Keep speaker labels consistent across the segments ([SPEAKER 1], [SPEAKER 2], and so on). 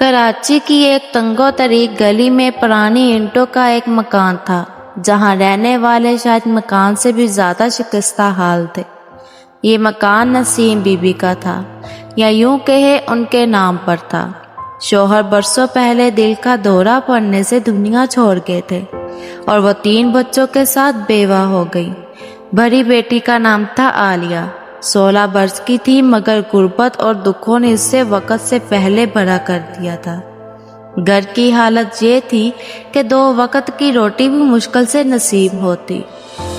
[SPEAKER 1] کراچی کی ایک تنگو تریک گلی میں پرانی اینٹوں کا ایک مکان تھا جہاں رہنے والے شاید مکان سے بھی زیادہ شکستہ حال تھے۔ یہ مکان نسیم بی بی کا تھا، یا یوں کہے ان کے نام پر تھا۔ شوہر برسوں پہلے دل کا دورہ پڑنے سے دنیا چھوڑ گئے تھے اور وہ 3 بچوں کے ساتھ بیوہ ہو گئی۔ بڑی بیٹی کا نام تھا عالیہ، 16 برس کی تھی، مگر غربت اور دکھوں نے اسے وقت سے پہلے بڑا کر دیا تھا۔ گھر کی حالت یہ تھی کہ 2 وقت کی روٹی بھی مشکل سے نصیب ہوتی۔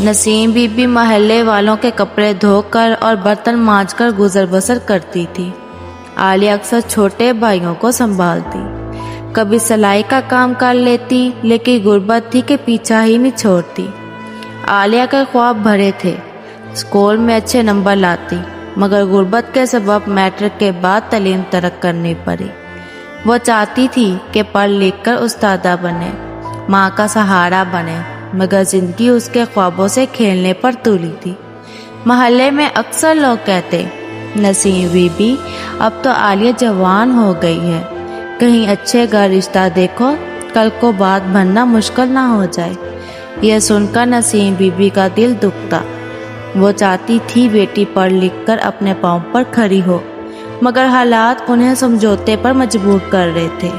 [SPEAKER 1] نسیم بی بی محلے والوں کے کپڑے دھو کر اور برتن مانج کر گزر بسر کرتی تھی۔ عالیہ اکثر چھوٹے بھائیوں کو سنبھالتی، کبھی سلائی کا کام کر لیتی، لیکن غربت تھی کہ پیچھا ہی نہیں چھوڑتی۔ عالیہ کے خواب بڑے تھے، اسکول میں اچھے نمبر لاتی، مگر غربت کے سبب میٹرک کے بعد تعلیم ترک کرنی پڑی۔ وہ چاہتی تھی کہ پڑھ لکھ کر استادہ بنے، ماں کا سہارا بنے، مگر زندگی اس کے خوابوں سے کھیلنے پر تولی تھی۔ محلے میں اکثر لوگ کہتے، نسیم بی بی اب تو عالیہ جوان ہو گئی ہے، کہیں اچھے گھر رشتہ دیکھو، کل کو بات بننا مشکل نہ ہو جائے۔ یہ سن کر نسیم بی بی کا دل دکھتا۔ وہ چاہتی تھی بیٹی پڑھ لکھ کر اپنے پاؤں پر کھڑی ہو، مگر حالات انہیں سمجھوتے پر مجبور کر رہے تھے۔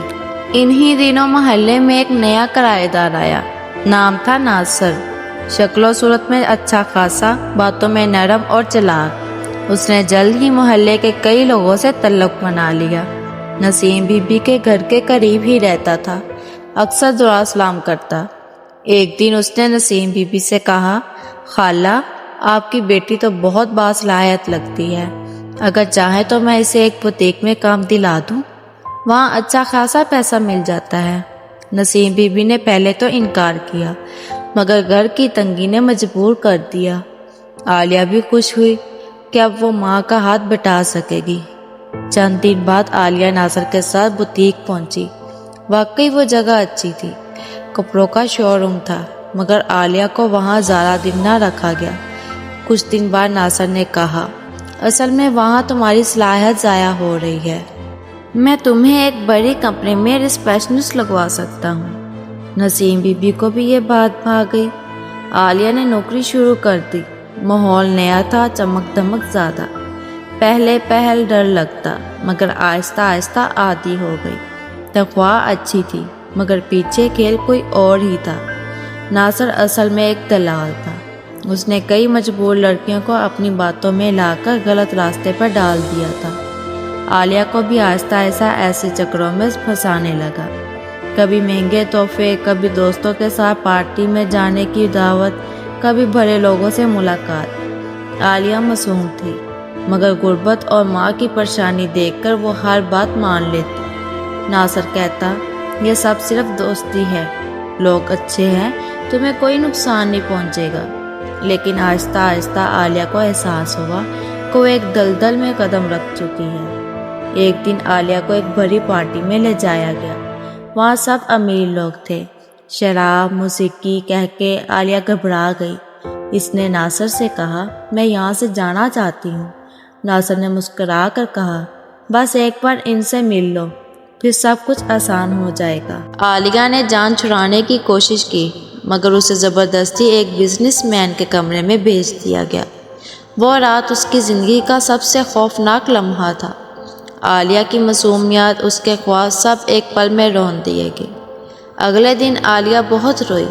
[SPEAKER 1] انہی دنوں محلے میں ایک نیا کرایہ دار آیا، نام تھا ناصر۔ شکل و صورت میں اچھا خاصا، باتوں میں نرم اور چلاک۔ اس نے جلد ہی محلے کے کئی لوگوں سے تعلق بنا لیا۔ نسیم بی بی کے گھر کے قریب ہی رہتا تھا، اکثر دعا سلام کرتا۔ ایک دن اس نے نسیم بی بی سے کہا، خالہ آپ کی بیٹی تو بہت باصلاحیت لگتی ہے، اگر چاہے تو میں اسے ایک بوتیک میں کام دلا دوں، وہاں اچھا خاصا پیسہ مل جاتا ہے۔ نسیم بی بی نے پہلے تو انکار کیا، مگر گھر کی تنگی نے مجبور کر دیا۔ عالیہ بھی خوش ہوئی کہ اب وہ ماں کا ہاتھ بٹا سکے گی۔ چند دن بعد عالیہ ناصر کے ساتھ بوتیک پہنچی۔ واقعی وہ جگہ اچھی تھی، کپڑوں کا شو روم تھا، مگر عالیہ کو وہاں زیادہ دن نہ رکھا گیا۔ کچھ دن بعد ناصر نے کہا، اصل میں وہاں تمہاری صلاحیت ضائع ہو رہی ہے، میں تمہیں ایک بڑی کمپنی میں ریسپشنسٹ لگوا سکتا ہوں۔ نسیم بی بی کو بھی یہ بات بھا گئی۔ عالیہ نے نوکری شروع کر دی۔ ماحول نیا تھا، چمک دمک زیادہ۔ پہل ڈر لگتا، مگر آہستہ آہستہ عادی ہو گئی۔ تنخواہ اچھی تھی، مگر پیچھے کھیل کوئی اور ہی تھا۔ ناصر اصل میں ایک دلال تھا۔ اس نے کئی مجبور لڑکیوں کو اپنی باتوں میں لا کر غلط راستے پر ڈال دیا تھا۔ عالیہ کو بھی آہستہ آہستہ ایسے چکروں میں پھنسانے لگا، کبھی مہنگے تحفے، کبھی دوستوں کے ساتھ پارٹی میں جانے کی دعوت، کبھی بڑے لوگوں سے ملاقات۔ عالیہ معصوم تھی، مگر غربت اور ماں کی پریشانی دیکھ کر وہ ہر بات مان لیتی۔ ناصر کہتا، یہ سب صرف دوستی ہے، لوگ اچھے ہیں، تمہیں کوئی نقصان نہیں پہنچے گا۔ لیکن آہستہ آہستہ عالیہ کو احساس ہوا کہ وہ ایک دلدل میں قدم رکھ چکی ہے۔ ایک دن عالیہ کو ایک بڑی پارٹی میں لے جایا گیا۔ وہاں سب امیر لوگ تھے۔ شراب، موسیقی کہہ کے عالیہ گھبرا گئی۔ اس نے ناصر سے کہا، میں یہاں سے جانا چاہتی ہوں۔ ناصر نے مسکرا کر کہا، بس ایک بار ان سے مل لو، پھر سب کچھ آسان ہو جائے گا۔ عالیہ نے جان چھڑانے کی کوشش کی، مگر اسے زبردستی ایک بزنس مین کے کمرے میں بھیج دیا گیا۔ وہ رات اس کی زندگی کا سب سے خوفناک لمحہ تھا۔ عالیہ کی معصومیت، اس کے خواب سب ایک پل میں رون دیے گئے۔ اگلے دن عالیہ بہت روئی،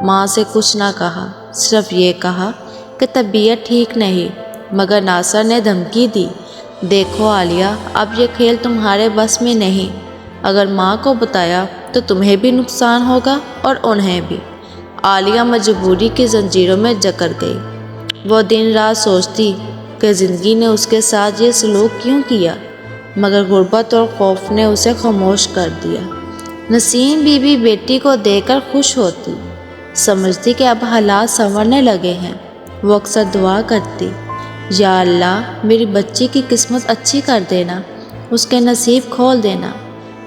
[SPEAKER 1] ماں سے کچھ نہ کہا، صرف یہ کہا کہ طبیعت ٹھیک نہیں۔ مگر ناصر نے دھمکی دی، دیکھو عالیہ، اب یہ کھیل تمہارے بس میں نہیں، اگر ماں کو بتایا تو تمہیں بھی نقصان ہوگا اور انہیں بھی۔ عالیہ مجبوری کی زنجیروں میں جکڑ گئی۔ وہ دن رات سوچتی کہ زندگی نے اس کے ساتھ یہ سلوک کیوں کیا، مگر غربت اور خوف نے اسے خاموش کر دیا۔ نسیم بی بی بیٹی کو دیکھ کر خوش ہوتی، سمجھتی کہ اب حالات سنورنے لگے ہیں۔ وہ اکثر دعا کرتی، یا اللہ میری بچی کی قسمت اچھی کر دینا، اس کے نصیب کھول دینا۔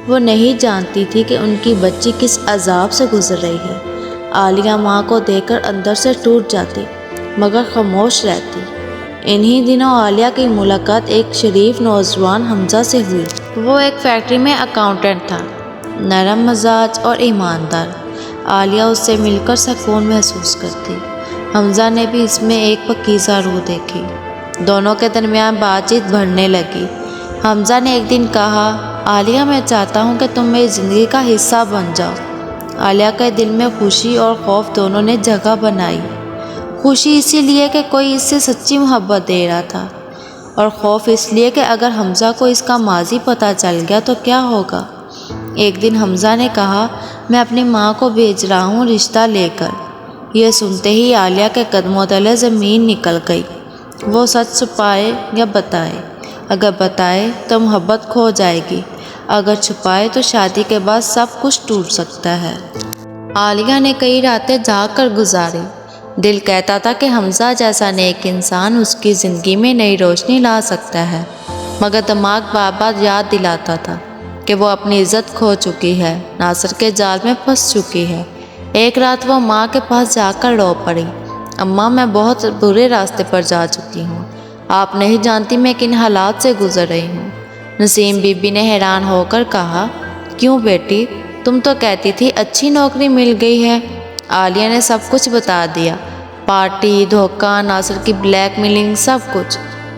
[SPEAKER 1] وہ نہیں جانتی تھی کہ ان کی بچی کس عذاب سے گزر رہی ہے۔ عالیہ ماں کو دیکھ کر اندر سے ٹوٹ جاتی، مگر خاموش رہتی۔ انہی دنوں عالیہ کی ملاقات ایک شریف نوجوان حمزہ سے ہوئی۔ وہ ایک فیکٹری میں اکاؤنٹنٹ تھا، نرم مزاج اور ایماندار۔ عالیہ اس سے مل کر سکون محسوس کرتی۔ حمزہ نے بھی اس میں ایک پاکیزہ روح دیکھی۔ دونوں کے درمیان بات چیت بڑھنے لگی۔ حمزہ نے ایک دن کہا، عالیہ میں چاہتا ہوں کہ تم میری زندگی کا حصہ بن جاؤ۔ عالیہ کے دل میں خوشی اور خوف دونوں نے جگہ بنائی۔ خوشی اسی لیے کہ کوئی اس سے سچی محبت دے رہا تھا، اور خوف اس لیے کہ اگر حمزہ کو اس کا ماضی پتہ چل گیا تو کیا ہوگا۔ ایک دن حمزہ نے کہا، میں اپنی ماں کو بھیج رہا ہوں رشتہ لے کر۔ یہ سنتے ہی عالیہ کے قدموں تلے زمین نکل گئی۔ وہ سچ چھپائے یا بتائے؟ اگر بتائے تو محبت کھو جائے گی، اگر چھپائے تو شادی کے بعد سب کچھ ٹوٹ سکتا ہے۔ عالیہ نے کئی راتیں جاگ کر گزاری۔ دل کہتا تھا کہ حمزہ جیسا نیک انسان اس کی زندگی میں نئی روشنی لا سکتا ہے، مگر دماغ بار بار یاد دلاتا تھا کہ وہ اپنی عزت کھو چکی ہے، ناصر کے جال میں پھنس چکی ہے۔ ایک رات وہ ماں کے پاس جا کر رو پڑی، اماں میں بہت برے راستے پر جا چکی ہوں، آپ نہیں جانتی میں کن حالات سے گزر رہی ہوں۔ نسیم بی بی نے حیران ہو کر کہا، کیوں بیٹی، تم تو کہتی تھی اچھی نوکری مل گئی ہے۔ عالیہ نے سب کچھ بتا دیا، پارٹی، دھوکہ، ناصر کی بلیک میلنگ، سب کچھ۔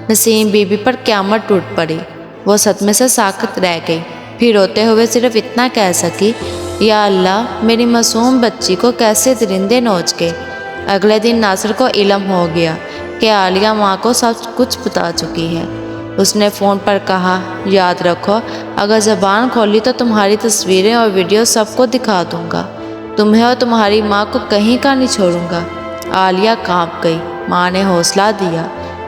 [SPEAKER 1] نسیم بی بی پر قیامت ٹوٹ پڑی۔ وہ صدمے سے ساکت رہ گئی، پھر روتے ہوئے صرف اتنا کہہ سکی، یا اللہ، میری معصوم بچی کو کیسے درندے نوچ گئے۔ اگلے دن ناصر کو علم ہو گیا کہ عالیہ ماں کو سب کچھ بتا چکی ہے۔ اس نے فون پر کہا، یاد رکھو، اگر زبان کھولی تو تمہاری تصویریں اور ویڈیو سب کو دکھا دوں گا، تمہیں اور تمہاری ماں کو کہیں کا نہیں چھوڑوں گا۔ عالیہ کانپ گئی۔ ماں نے حوصلہ دیا،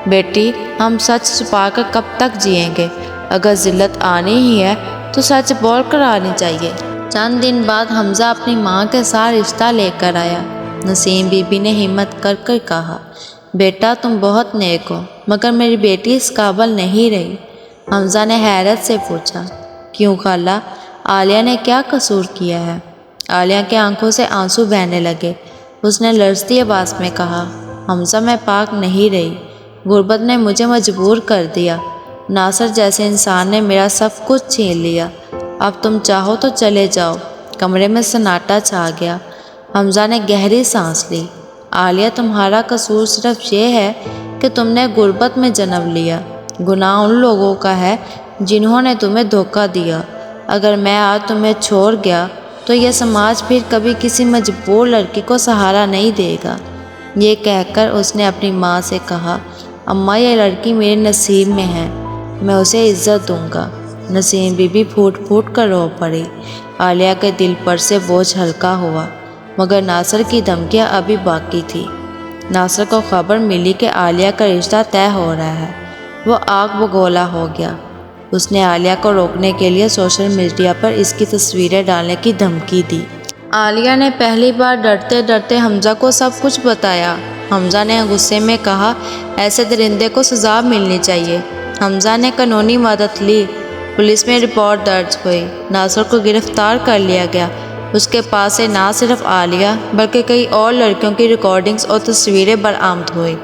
[SPEAKER 1] بیٹی، ہم سچ چھپا کر کب تک جئیں گے؟ اگر ذلت آنی ہی ہے تو سچ بول کر آنی چاہیے۔ چند دن بعد حمزہ اپنی ماں کے ساتھ رشتہ لے کر آیا۔ نسیم بی بی نے ہمت کر کر کہا، بیٹا تم بہت نیک ہو، مگر میری بیٹی اس قابل نہیں رہی۔ حمزہ نے حیرت سے پوچھا، کیوں خالہ، عالیہ نے کیا قصور کیا ہے؟ عالیہ کی آنکھوں سے آنسو بہنے لگے۔ اس نے لرزتی آواز میں کہا، حمزہ میں پاک نہیں رہی، غربت نے مجھے مجبور کر دیا، ناصر جیسے انسان نے میرا سب کچھ چھین لیا، اب تم چاہو تو چلے جاؤ۔ کمرے میں سناٹا چھا گیا۔ حمزہ نے گہری سانس لی، عالیہ تمہارا قصور صرف یہ ہے کہ تم نے غربت میں جنم لیا، گناہ ان لوگوں کا ہے جنہوں نے تمہیں دھوکہ دیا۔ اگر میں آج تمہیں چھوڑ گیا تو یہ سماج پھر کبھی کسی مجبور لڑکی کو سہارا نہیں دے گا۔ یہ کہہ کر اس نے اپنی ماں سے کہا، اماں یہ لڑکی میرے نصیب میں ہے، میں اسے عزت دوں گا۔ نسیم بی بی پھوٹ پھوٹ کر رو پڑی۔ عالیہ کے دل پر سے بوجھ ہلکا ہوا، مگر ناصر کی دھمکیاں ابھی باقی تھی۔ ناصر کو خبر ملی کہ عالیہ کا رشتہ طے ہو رہا ہے، وہ آگ بگولا ہو گیا۔ اس نے عالیہ کو روکنے کے لیے سوشل میڈیا پر اس کی تصویریں ڈالنے کی دھمکی دی۔ عالیہ نے پہلی بار ڈرتے ڈرتے حمزہ کو سب کچھ بتایا۔ حمزہ نے غصے میں کہا، ایسے درندے کو سزا ملنی چاہیے۔ حمزہ نے قانونی مدد لی، پولیس میں رپورٹ درج ہوئی، ناصر کو گرفتار کر لیا گیا۔ اس کے پاس سے نہ صرف عالیہ بلکہ کئی اور لڑکیوں کی ریکارڈنگز اور تصویریں برآمد ہوئی۔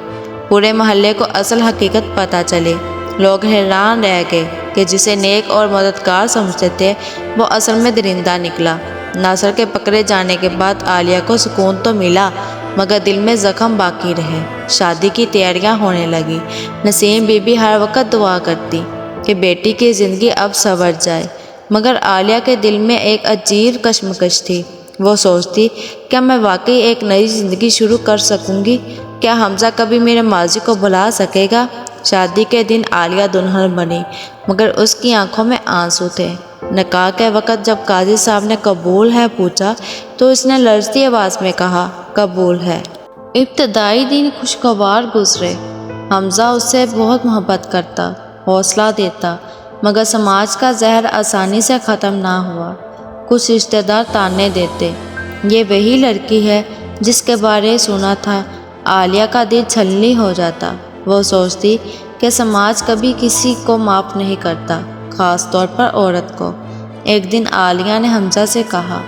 [SPEAKER 1] پورے محلے کو اصل حقیقت پتہ چلی۔ لوگ حیران رہ گئے کہ جسے نیک اور مددگار سمجھتے تھے وہ اصل میں درندہ نکلا۔ ناصر کے پکڑے جانے کے بعد عالیہ کو سکون تو ملا، مگر دل میں زخم باقی رہے۔ شادی کی تیاریاں ہونے لگی۔ نسیم بی بی ہر وقت دعا کرتی کہ بیٹی کی زندگی اب سنور جائے، مگر عالیہ کے دل میں ایک عجیب کشمکش تھی۔ وہ سوچتی، کیا میں واقعی ایک نئی زندگی شروع کر سکوں گی؟ کیا حمزہ کبھی میرے ماضی کو بھلا سکے گا؟ شادی کے دن عالیہ دلہن بنی، مگر اس کی آنکھوں میں آنسو تھے۔ نکاح کے وقت جب قاضی صاحب نے قبول ہے پوچھا تو اس نے لرزتی آواز میں کہا، قبول ہے۔ ابتدائی دن خوشگوار گزرے۔ حمزہ اس سے بہت محبت کرتا، حوصلہ دیتا، مگر سماج کا زہر آسانی سے ختم نہ ہوا۔ کچھ رشتہ دار تانے دیتے، یہ وہی لڑکی ہے جس کے بارے سنا تھا۔ عالیہ کا دل چھلنی ہو جاتا۔ وہ سوچتی کہ سماج کبھی کسی کو معاف نہیں کرتا، خاص طور پر عورت کو۔ ایک دن عالیہ نے حمزہ سے کہا،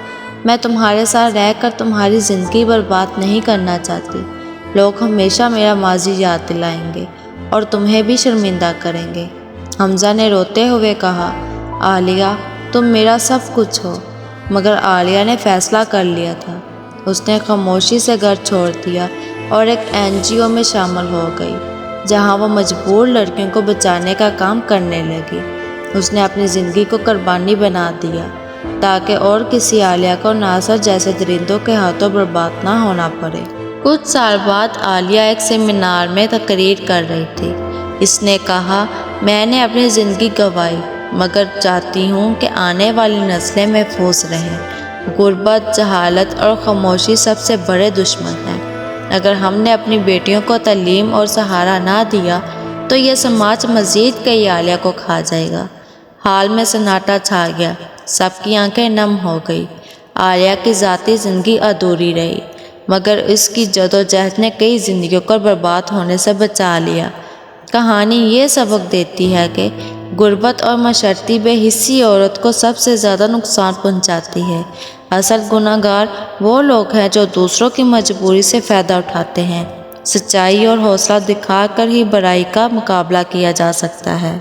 [SPEAKER 1] میں تمہارے ساتھ رہ کر تمہاری زندگی برباد نہیں کرنا چاہتی۔ لوگ ہمیشہ میرا ماضی یاد دلائیں گے اور تمہیں بھی شرمندہ کریں گے۔ حمزہ نے روتے ہوئے کہا، عالیہ تم میرا سب کچھ ہو۔ مگر عالیہ نے فیصلہ کر لیا تھا۔ اس نے خاموشی سے گھر چھوڑ دیا اور ایک NGO میں شامل ہو گئی جہاں وہ مجبور لڑکیوں کو بچانے کا کام کرنے لگی۔ اس نے اپنی زندگی کو قربانی بنا دیا تاکہ اور کسی عالیہ کو ناصر جیسے درندوں کے ہاتھوں برباد نہ ہونا پڑے۔ کچھ سال بعد عالیہ ایک سیمینار میں تقریر کر رہی تھی۔ اس نے کہا، میں نے اپنی زندگی گنوائی مگر چاہتی ہوں کہ آنے والی نسلیں محفوظ رہیں۔ غربت، جہالت اور خاموشی سب سے بڑے دشمن ہیں۔ اگر ہم نے اپنی بیٹیوں کو تعلیم اور سہارا نہ دیا تو یہ سماج مزید کئی عالیہ کو کھا جائے گا۔ حال میں سناٹا چھا گیا، سب کی آنکھیں نم ہو گئی۔ عالیہ کی ذاتی زندگی ادھوری رہی مگر اس کی جدوجہد نے کئی زندگیوں کو برباد ہونے سے بچا لیا۔ کہانی یہ سبق دیتی ہے کہ غربت اور معاشرتی بے حسی عورت کو سب سے زیادہ نقصان پہنچاتی ہے۔ اصل گناہ گار وہ لوگ ہیں جو دوسروں کی مجبوری سے فائدہ اٹھاتے ہیں۔ سچائی اور حوصلہ دکھا کر ہی برائی کا مقابلہ کیا جا سکتا ہے۔